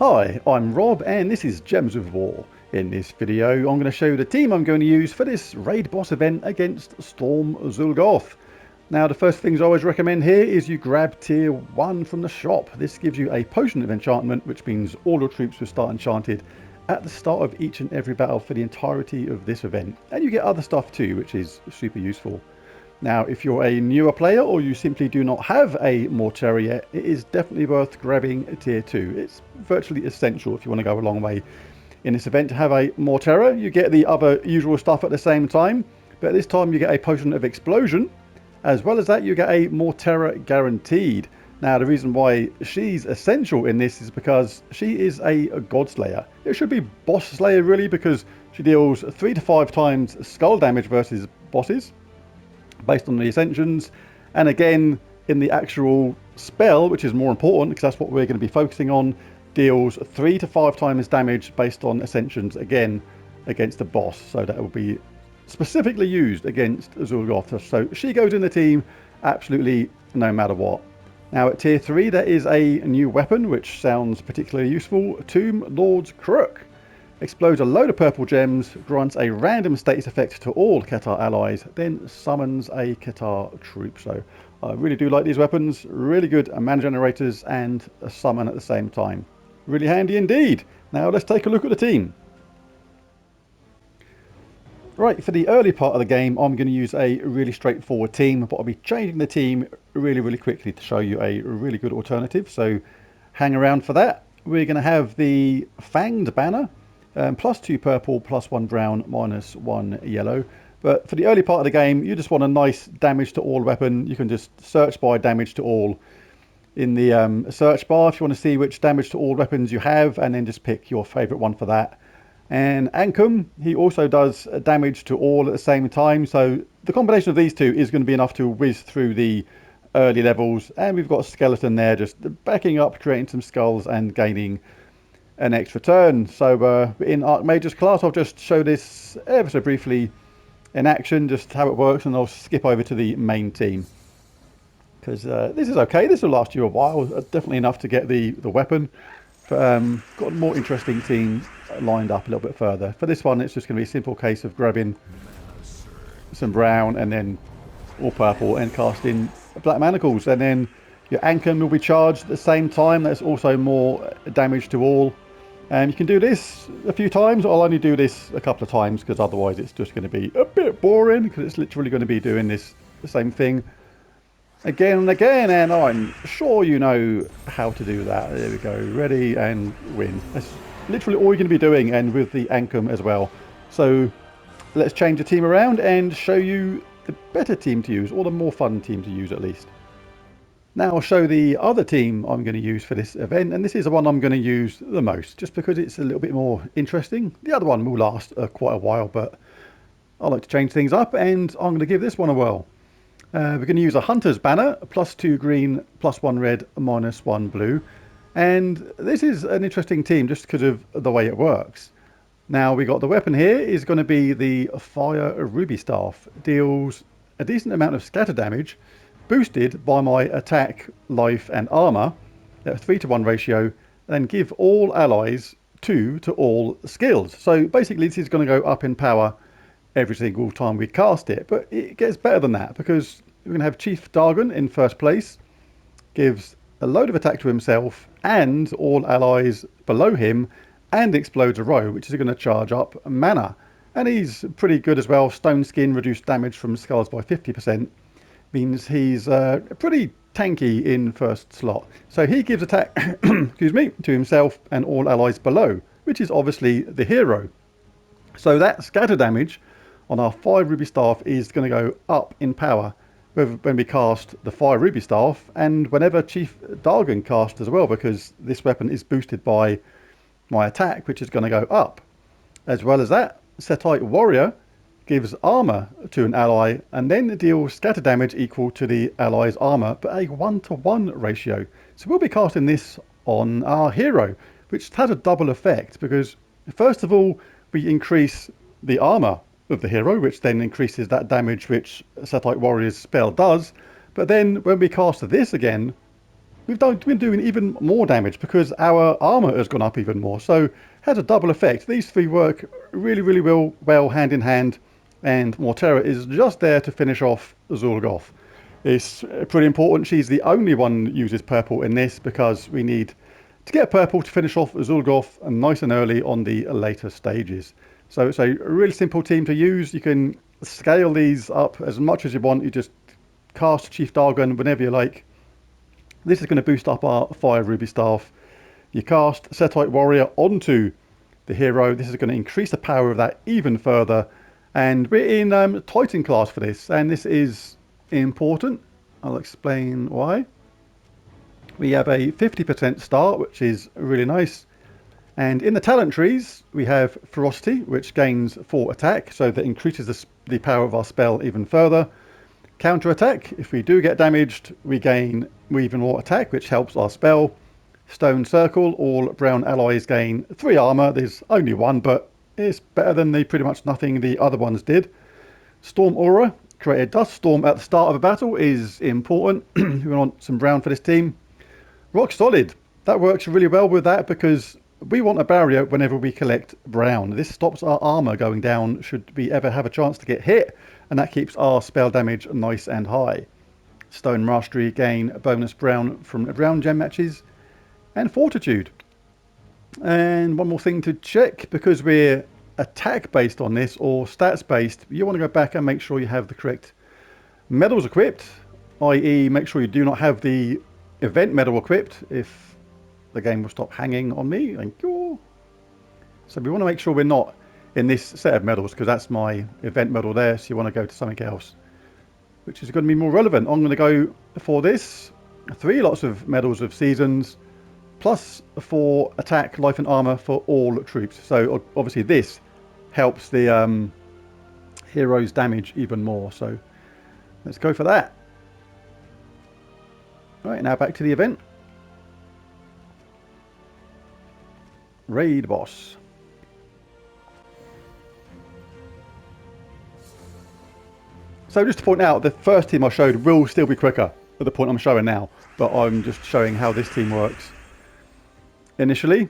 Hi, I'm Rob and this is Gems of War. In this video I'm going to show you the team I'm going to use for this raid boss event against Storm Zul'Goth. Now the first things I always recommend here is you grab tier 1 from the shop. This gives you a potion of enchantment, which means all your troops will start enchanted at the start of each and every battle for the entirety of this event. And you get other stuff too, which is super useful. Now, if you're a newer player or you simply do not have a Mortera yet, it is definitely worth grabbing a tier 2. It's virtually essential if you want to go a long way in this event to have a Mortera. You get the other usual stuff at the same time, but this time you get a potion of explosion. As well as that, you get a Mortera guaranteed. Now, the reason why she's essential in this is because she is a God Slayer. It should be Boss Slayer really, because she deals 3 to 5 times skull damage versus bosses, based on the ascensions, and again in the actual spell, which is more important because that's what we're going to be focusing on, deals 3 to 5 times damage based on ascensions again against the boss, so that will be specifically used against Zul'Goth. So she goes in the team absolutely no matter what. Now at tier 3 there is a new weapon which sounds particularly useful, Tomb Lord's Crook. Explodes a load of purple gems, grants a random status effect to all Ketar allies, then summons a Ketar troop. So I really do like these weapons, really good mana generators and a summon at the same time. Really handy indeed. Now let's take a look at the team. Right, for the early part of the game I'm going to use a really straightforward team, but I'll be changing the team really quickly to show you a really good alternative, so hang around for that. We're going to have the Fanged banner. +2 purple, +1 brown, -1 yellow. But for the early part of the game, you just want a nice damage to all weapon. You can just search by damage to all in the search bar if you want to see which damage to all weapons you have, and then just pick your favourite one for that. And Ankum, he also does damage to all at the same time, so the combination of these two is going to be enough to whiz through the early levels. And we've got a skeleton there just backing up, creating some skulls and gaining an extra turn. So in Archmage's class I'll just show this ever so briefly in action, just how it works, and I'll skip over to the main team because this is okay. This will last you a while, definitely enough to get the weapon, but got a more interesting team lined up a little bit further. For this one it's just going to be a simple case of grabbing some brown and then all purple and casting black manacles, and then your Ankum will be charged at the same time. That's also more damage to all. And you can do this a few times. I'll only do this a couple of times because otherwise it's just going to be a bit boring, because it's literally going to be doing the same thing again and again, and I'm sure you know how to do that. There we go, ready and win. That's literally all you're going to be doing, and with the Ankum as well. So let's change the team around and show you the better team to use, or the more fun team to use at least. Now I'll show the other team I'm going to use for this event, and this is the one I'm going to use the most, just because it's a little bit more interesting. The other one will last quite a while, but I like to change things up, and I'm going to give this one a whirl. We're going to use a Hunter's banner, +2 green, +1 red, -1 blue. And this is an interesting team just because of the way it works. Now we got the weapon here is going to be the Fire Ruby Staff. Deals a decent amount of scatter damage, boosted by my attack, life and armor at a 3:1 ratio, and then give all allies 2 to all skills. So basically this is going to go up in power every single time we cast it, but it gets better than that, because we're going to have Chief Dargon in first place, gives a load of attack to himself and all allies below him, and explodes a row, which is going to charge up mana. And he's pretty good as well. Stone Skin, reduced damage from skulls by 50%. Means he's pretty tanky in first slot. So he gives attack excuse me, to himself and all allies below, which is obviously the hero. So that scatter damage on our Fire Ruby Staff is going to go up in power when we cast the Fire Ruby Staff, and whenever Chief Dargon casts as well, because this weapon is boosted by my attack, which is going to go up. As well as that, Setite Warrior gives armor to an ally and then deals scatter damage equal to the ally's armor, but a 1:1 ratio. So we'll be casting this on our hero, which has a double effect, because first of all we increase the armor of the hero, which then increases that damage which Setite Warrior's spell does. But then when we cast this again, been doing even more damage because our armor has gone up even more. So it has a double effect. These three work really well hand in hand, and Mortera is just there to finish off Zul'Goth. It's pretty important. She's the only one that uses purple in this because we need to get purple to finish off Zul'Goth nice and early on the later stages. So it's a really simple team to use. You can scale these up as much as you want. You just cast Chief Dargon whenever you like. This is going to boost up our Fire Ruby Staff. You cast Setite Warrior onto the hero. This is going to increase the power of that even further. And we're in Titan class for this, and this is important. I'll explain why. We have a 50% start, which is really nice. And in the talent trees, we have Ferocity, which gains 4 attack, so that increases the power of our spell even further. Counter attack, if we do get damaged, we gain even more attack, which helps our spell. Stone Circle, all brown allies gain 3 armor. There's only 1, but it's better than pretty much nothing the other ones did. Storm Aura, create a dust storm at the start of a battle is important. We want some brown for this team. Rock Solid, that works really well with that because we want a barrier whenever we collect brown. This stops our armor going down should we ever have a chance to get hit, and that keeps our spell damage nice and high. Stone Mastery, gain bonus brown from brown gem matches. And Fortitude. And one more thing to check, because we're attack based on this or stats based, you want to go back and make sure you have the correct medals equipped, i.e. make sure you do not have the event medal equipped if the game will stop hanging on me. Thank you. So we want to make sure we're not in this set of medals, because that's my event medal there, so you want to go to something else which is going to be more relevant. I'm going to go for this 3 lots of medals of seasons plus 4 attack, life and armor for all troops. So obviously this helps the hero's damage even more, so let's go for that. Right, now back to the event. Raid boss. So just to point out, the first team I showed will still be quicker at the point I'm showing now, but I'm just showing how this team works initially.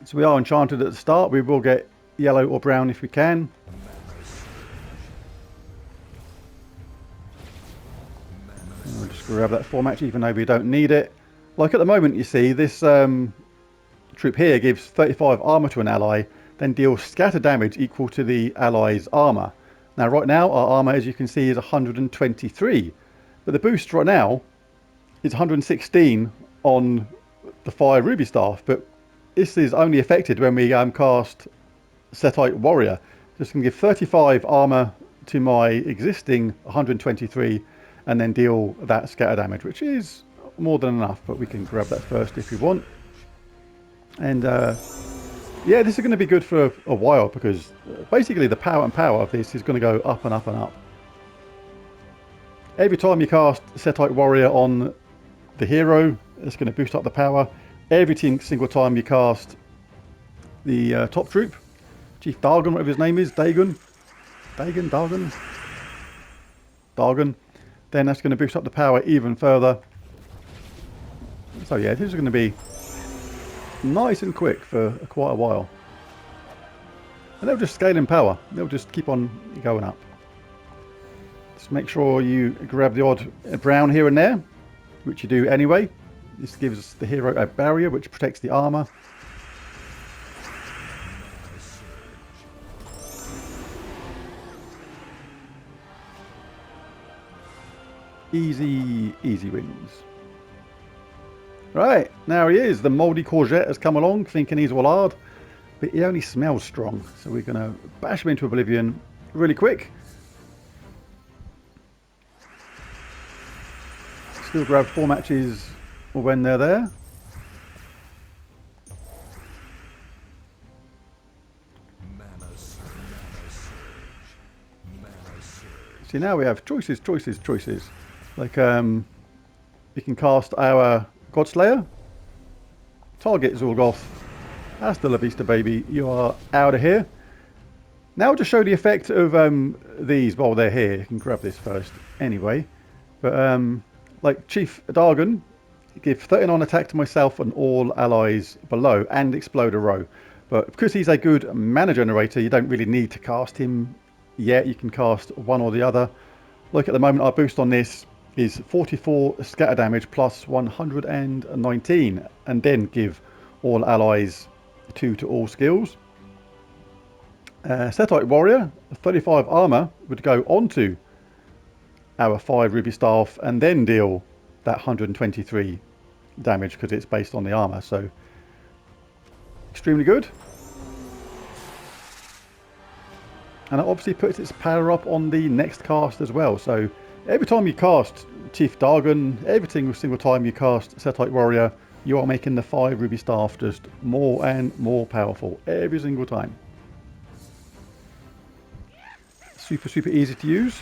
So we are enchanted at the start. We will get yellow or brown if we can. I'll just grab that 4 match even though we don't need it. Like at the moment, you see this troop here gives 35 armor to an ally, then deals scatter damage equal to the ally's armor. Now right now our armor, as you can see, is 123, but the boost right now is 116 on the Fire Ruby Staff, but this is only affected when we cast Setite Warrior. Just going to give 35 armor to my existing 123 and then deal that scatter damage, which is more than enough, but we can grab that first if we want. And yeah, this is going to be good for a while, because basically the power of this is going to go up and up and up. Every time you cast Setite Warrior on the hero, it's going to boost up the power. Every single time you cast the top troop, Chief Dargon, whatever his name is, Dargon, then that's going to boost up the power even further. So yeah, this is going to be nice and quick for quite a while. And they'll just scale in power. They'll just keep on going up. Just make sure you grab the odd brown here and there, which you do anyway. This gives the hero a barrier which protects the armor. Easy wins. Right, now he is. The Mouldy Courgette has come along thinking he's all hard, but he only smells strong. So we're going to bash him into oblivion really quick. Still grab 4 matches when they're there. See, now we have choices. Like, we can cast our Godslayer, target Zul'Goth. Hasta la vista, baby. You are out of here. Now I'll just show the effect of these while they're here. You can grab this first anyway. But like Chief Dargon, give 39 attack to myself and all allies below, and explode a row. But because he's a good mana generator, you don't really need to cast him yet. You can cast one or the other. Like at the moment, our boost on this is 44 scatter damage plus 119, and then give all allies 2 to all skills. Setite Warrior, 35 armor would go onto our 5 Ruby Staff and then deal that 123 damage because it's based on the armor. So extremely good. And it obviously puts its power up on the next cast as well. So every time you cast Chief Dargon, every single time you cast Setite Warrior, you are making the 5 Ruby Staff just more and more powerful every single time. Super easy to use.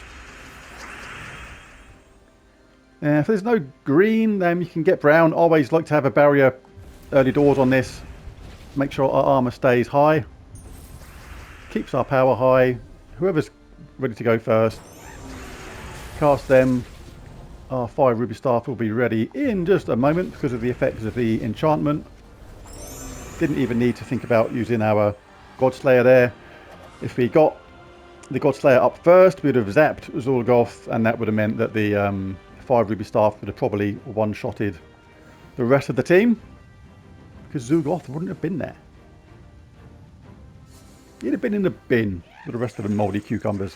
If there's no green, then you can get brown. Always like to have a barrier early doors on this. Make sure our armor stays high. Keeps our power high. Whoever's ready to go first, cast them. Our 5 Ruby Staff will be ready in just a moment because of the effects of the enchantment. Didn't even need to think about using our Godslayer there. If we got the Godslayer up first, we'd have zapped Zul'Goth, and that would have meant that the 5 Ruby Staff would have probably one-shotted the rest of the team, because Zul'Goth wouldn't have been there. He'd have been in the bin with the rest of the mouldy cucumbers.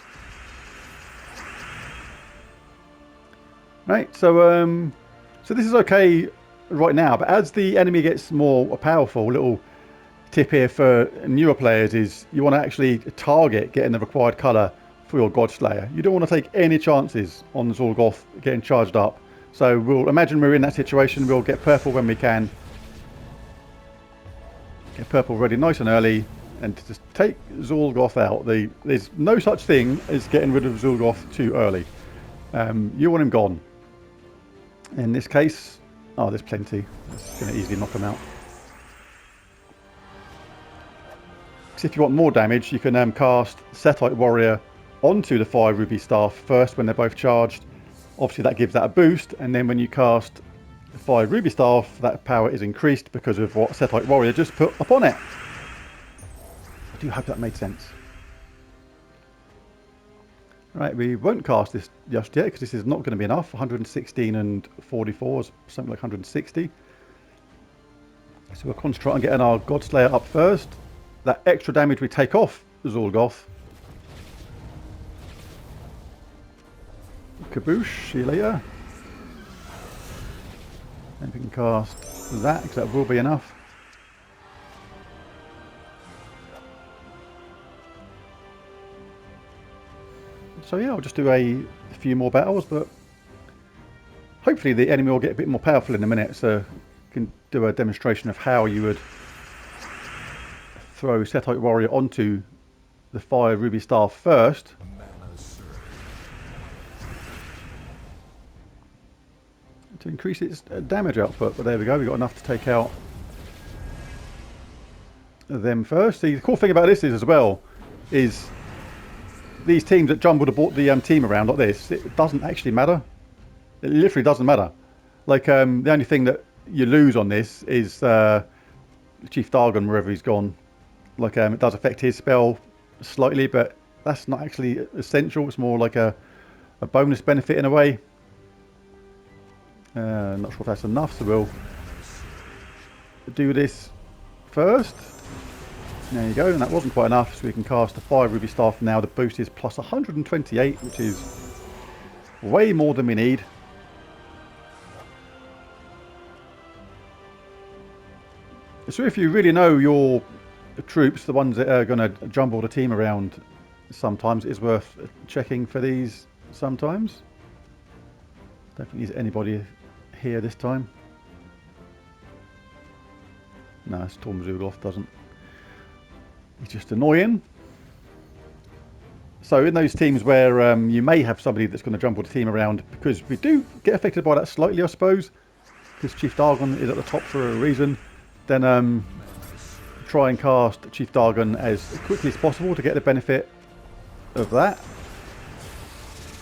Right, so this is okay right now, but as the enemy gets more powerful, a little tip here for newer players is you want to actually target getting the required colour for your Godslayer. You don't want to take any chances on Zul'Goth getting charged up. So we'll imagine we're in that situation. We'll get purple when we can. Get purple ready nice and early and just take Zul'Goth out. There's no such thing as getting rid of Zul'Goth too early. You want him gone. In this case, oh, there's plenty. It's going to easily knock them out. If you want more damage, you can cast Setite Warrior onto the 5 Ruby Staff first when they're both charged. Obviously that gives that a boost, and then when you cast the 5 Ruby Staff, that power is increased because of what Setite Warrior just put upon it. I do hope that made sense. Right, we won't cast this just yet because this is not going to be enough. 116 and 44 is something like 160. So we'll concentrate on getting our Godslayer up first. That extra damage we take off Zul'Goth. Kaboosh, see you later. And we can cast that, because that will be enough. So yeah, I'll just do a few more battles, but hopefully the enemy will get a bit more powerful in a minute, so I can do a demonstration of how you would throw Setite Warrior onto the 5 Ruby Staff first. To increase its damage output, but there we go, we've got enough to take out them first. The cool thing about this is as well, is these teams that jumble the team around like this, it doesn't actually matter. It literally doesn't matter. Like the only thing that you lose on this is Chief Dargon, wherever he's gone. Like it does affect his spell slightly, but that's not actually essential. It's more like a bonus benefit in a way. Not sure if that's enough, so we'll do this first. There you go, and that wasn't quite enough, so we can cast a 5 Ruby Staff now. The boost is plus 128, which is way more than we need. So if you really know your troops, the ones that are going to jumble the team around, sometimes it's worth checking for these sometimes. Don't think there's anybody here this time. No, Storm Zul'Goth doesn't. He's just annoying. So in those teams where you may have somebody that's going to jumble the team around, because we do get affected by that slightly, I suppose, because Chief Dargon is at the top for a reason, then try and cast Chief Dargon as quickly as possible to get the benefit of that.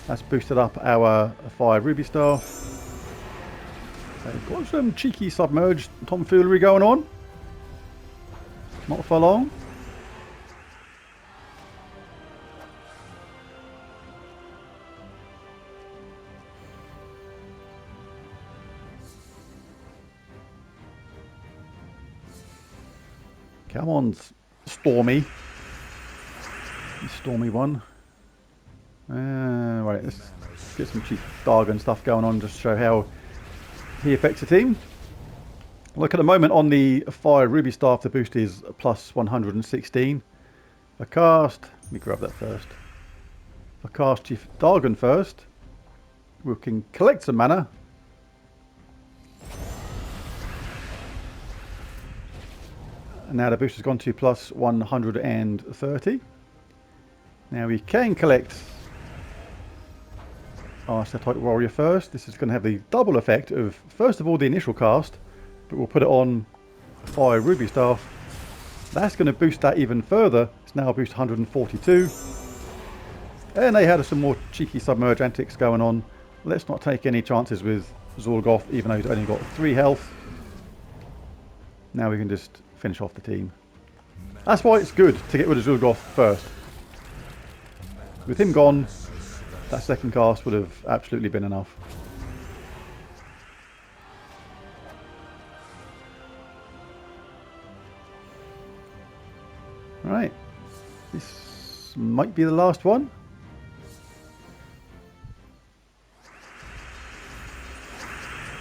That's boosted up our 5 Ruby Staff. They've got some cheeky submerged tomfoolery going on. Not for long. Come on, Stormy. You Stormy one. Right, let's get some cheap Dargon stuff going on just to show how he affects the team. Look, at the moment on the Fire Ruby Staff, the boost is plus 116. If I cast, let me grab that first. If I cast Chief Dargon first, we can collect some mana. And now the boost has gone to plus 130. Now we can collect our Satellite Warrior first. This is going to have the double effect of, first of all, the initial cast, but we'll put it on Fire Ruby Staff. That's going to boost that even further. It's now boost 142. And they had some more cheeky submerge antics going on. Let's not take any chances with Zul'Goth, even though he's only got 3 health. Now we can just finish off the team. That's why it's good to get rid of Zul'Goth first. With him gone, that second cast would have absolutely been enough. Right, this might be the last one.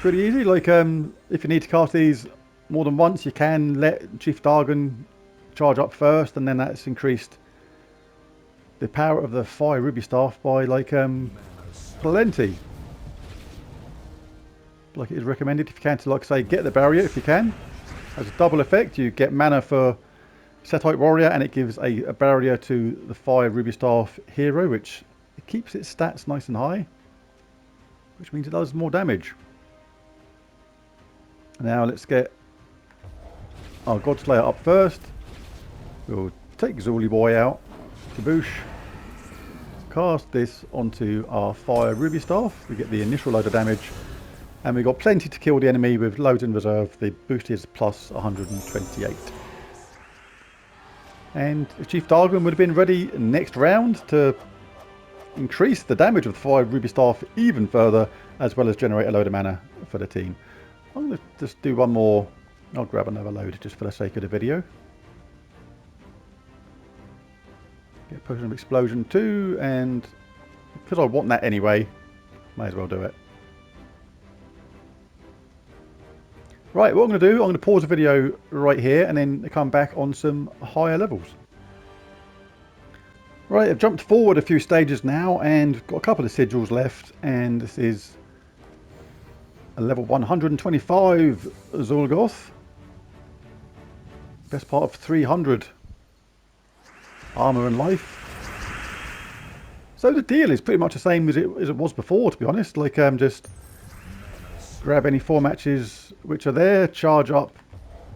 Pretty easy, like if you need to cast these more than once, you can let Chief Dargon charge up first, and then that's increased the power of the Fire Ruby Staff by like plenty. Like it is recommended if you can to, like say, get the barrier if you can. As a double effect, you get mana for Satellite Warrior, and it gives a barrier to the Fire Ruby Staff hero, which it keeps its stats nice and high, which means it does more damage. Now let's get our Godslayer up first. We'll take Zully Boy out. Kaboosh. Cast this onto our Fire Ruby Staff. We get the initial load of damage, and we've got plenty to kill the enemy with loads in reserve. The boost is plus 128. And Chief Dargon would have been ready next round to increase the damage of the Fire Ruby Staff even further, as well as generate a load of mana for the team. I'm going to just do one more. I'll grab another load just for the sake of the video. Get Potion of Explosion 2, and because I want that anyway, may as well do it. Right, what I'm going to do, I'm going to pause the video right here and then come back on some higher levels. Right, I've jumped forward a few stages now and got a couple of sigils left, and this is a level 125 Zul'Goth. Best part of 300 armor and life. So the deal is pretty much the same as it was before, to be honest. Like just grab any 4 matches which are there, charge up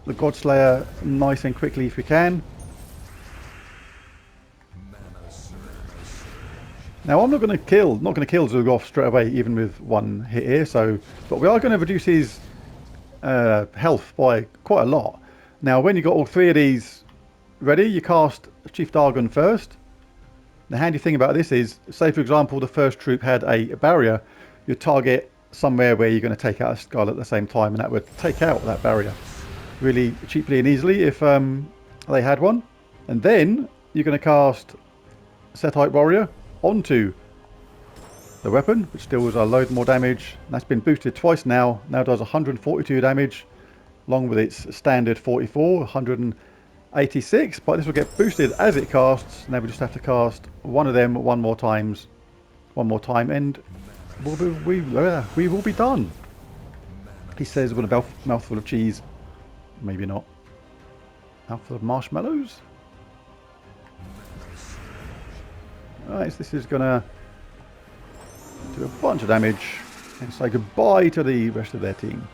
the Godslayer nice and quickly if you can. Now I'm not going to kill Zul'Goth straight away, even with 1 hit here. But we are going to reduce his health by quite a lot. Now, when you got all 3 of these ready, you cast Chief Dargon first. The handy thing about this is, say for example, the first troop had a barrier, you target somewhere where you're going to take out a skull at the same time, and that would take out that barrier really cheaply and easily if they had one. And then you're going to cast Satellite Warrior onto the weapon, which deals a load more damage. And that's been boosted twice now. Now does 142 damage, along with its standard 44, 186. But this will get boosted as it casts. Now we just have to cast one of them one more time, and we will be done. He says with a mouthful of cheese. Maybe not. Mouthful of marshmallows. Right, so this is gonna do a bunch of damage and say goodbye to the rest of their team.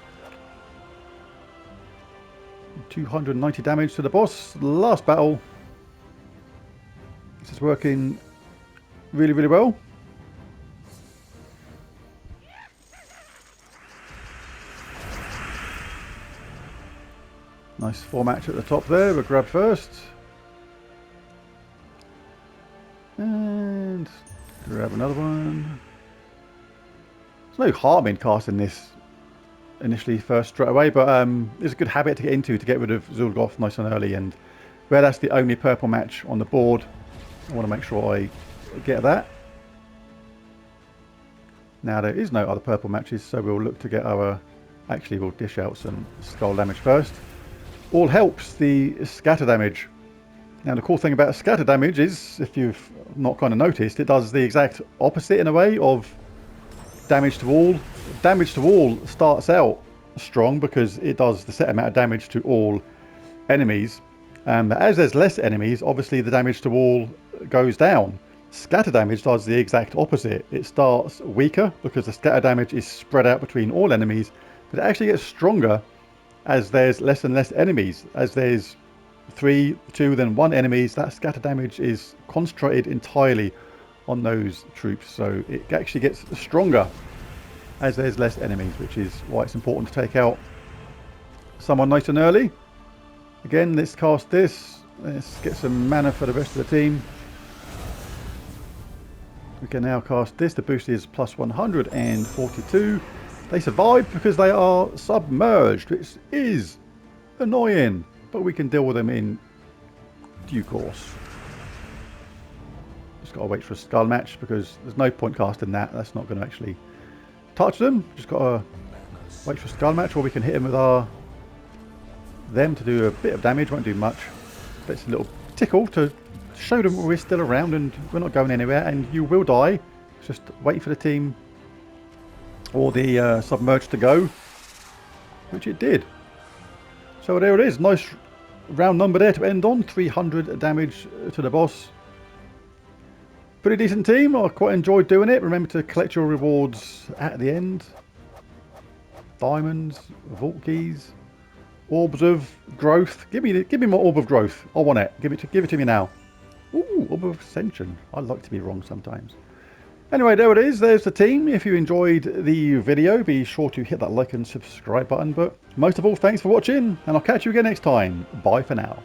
290 damage to the boss. Last battle. This is working really, really well. Nice 4 match at the top there. We'll grab first. And grab another one. There's no harm in casting this initially first straight away, but it's a good habit to get into to get rid of Zul'Goth nice and early, and where that's the only purple match on the board, I want to make sure I get that. Now there is no other purple matches, so we'll look to get our... Actually, we'll dish out some skull damage first. All helps the scatter damage. Now the cool thing about scatter damage is, if you've not kind of noticed, it does the exact opposite in a way of damage to all. Damage to all starts out strong because it does the set amount of damage to all enemies. But as there's less enemies, obviously the damage to all goes down. Scatter damage does the exact opposite. It starts weaker because the scatter damage is spread out between all enemies, but it actually gets stronger as there's less and less enemies. As there's 3, 2, then 1 enemies, that scatter damage is concentrated entirely on those troops, so it actually gets stronger as there's less enemies, which is why it's important to take out someone nice and early. Again, let's cast this. Let's get some mana for the rest of the team. We can now cast this. The boost is plus 142. They survive because they are submerged, which is annoying, but we can deal with them in due course. Just got to wait for a skull match because there's no point casting that. That's not going to actually touch them. Just got to wait for a skull match, or we can hit them with them to do a bit of damage. Won't do much, but it's a little tickle to show them we're still around and we're not going anywhere, and you will die. Just wait for the team or the submerged to go, which it did. So there it is. Nice round number there to end on. 300 damage to the boss. Pretty decent team. I quite enjoyed doing it. Remember to collect your rewards at the end. Diamonds, vault keys, orbs of growth. Give me more orb of growth. I want it. Give it to me now. Ooh, orb of ascension. I like to be wrong sometimes. Anyway, there it is. There's the team. If you enjoyed the video, be sure to hit that like and subscribe button. But most of all, thanks for watching, and I'll catch you again next time. Bye for now.